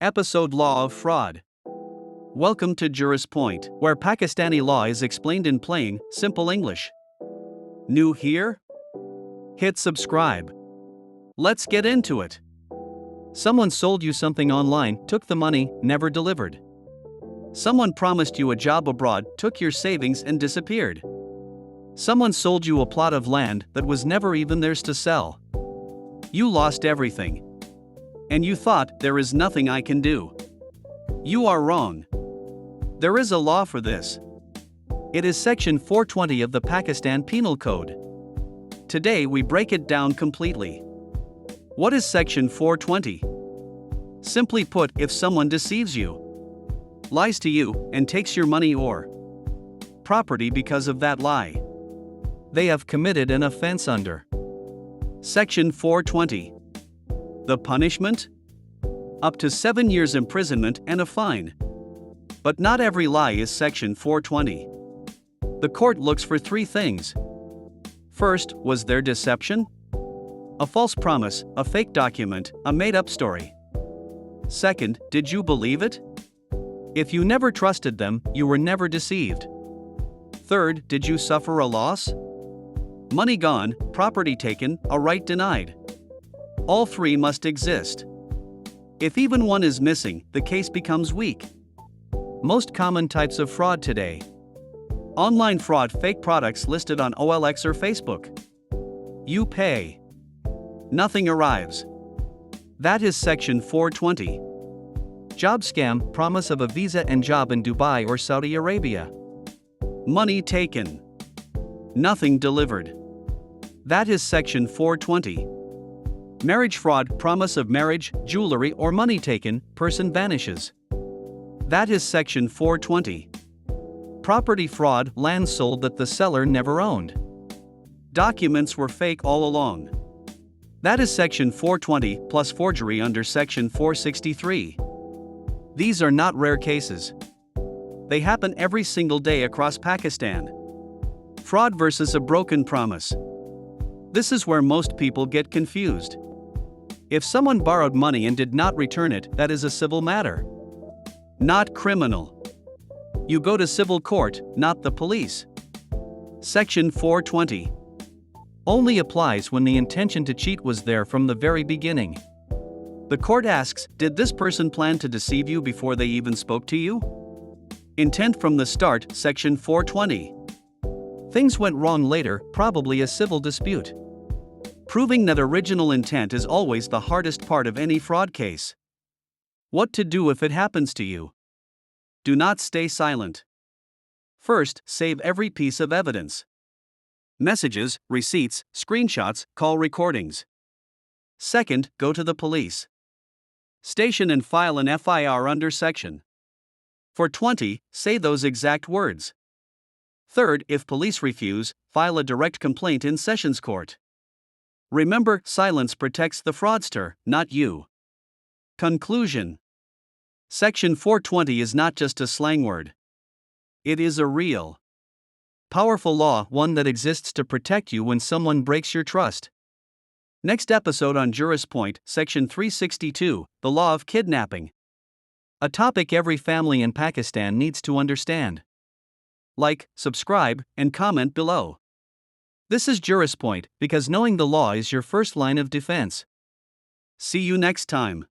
Episode Law of Fraud. Welcome to Juris Point, where Pakistani law is explained in plain, simple English. New here? Hit subscribe. Let's get into it. Someone sold you something online, took the money, never delivered. Someone promised you a job abroad, took your savings and disappeared. Someone sold you a plot of land that was never even theirs to sell. You lost everything. And you thought, there is nothing I can do. You are wrong. There is a law for this. It is Section 420 of the Pakistan Penal Code. Today we break it down completely. What is Section 420? Simply put, if someone deceives you, lies to you, and takes your money or property because of that lie, they have committed an offense under Section 420. The punishment? Up to 7 years imprisonment and a fine. But not every lie is Section 420. The court looks for 3 things. First, was there deception? A false promise, a fake document, a made-up story. Second, did you believe it? If you never trusted them, you were never deceived. Third, did you suffer a loss? Money gone, property taken, a right denied. All 3 must exist. If even one is missing, the case becomes weak. Most common types of fraud today. Online fraud: fake products listed on OLX or Facebook. You pay. Nothing arrives. That is Section 420. Job scam: promise of a visa and job in Dubai or Saudi Arabia. Money taken. Nothing delivered. That is Section 420. Marriage fraud: promise of marriage, jewelry or money taken, person vanishes. That is Section 420. Property fraud: land sold that the seller never owned. Documents were fake all along. That is Section 420 plus forgery under Section 463. These are not rare cases. They happen every single day across Pakistan. Fraud versus a broken promise. This is where most people get confused. If someone borrowed money and did not return it, that is a civil matter, not criminal. You go to civil court, not the police. Section 420 only applies when the intention to cheat was there from the very beginning. The court asks, did this person plan to deceive you before they even spoke to you? Intent from the start, Section 420. Things went wrong later, probably a civil dispute. Proving that original intent is always the hardest part of any fraud case. What to do if it happens to you? Do not stay silent. First, save every piece of evidence. Messages, receipts, screenshots, call recordings. Second, go to the police station and file an FIR under Section 420, say those exact words. Third, if police refuse, file a direct complaint in Sessions Court. Remember, silence protects the fraudster, not you. Conclusion. Section 420 is not just a slang word. It is a real, powerful law, one that exists to protect you when someone breaks your trust. Next episode on Juris Point, Section 362, the law of kidnapping. A topic every family in Pakistan needs to understand. Like, subscribe, and comment below. This is Juris Point, because knowing the law is your first line of defense. See you next time.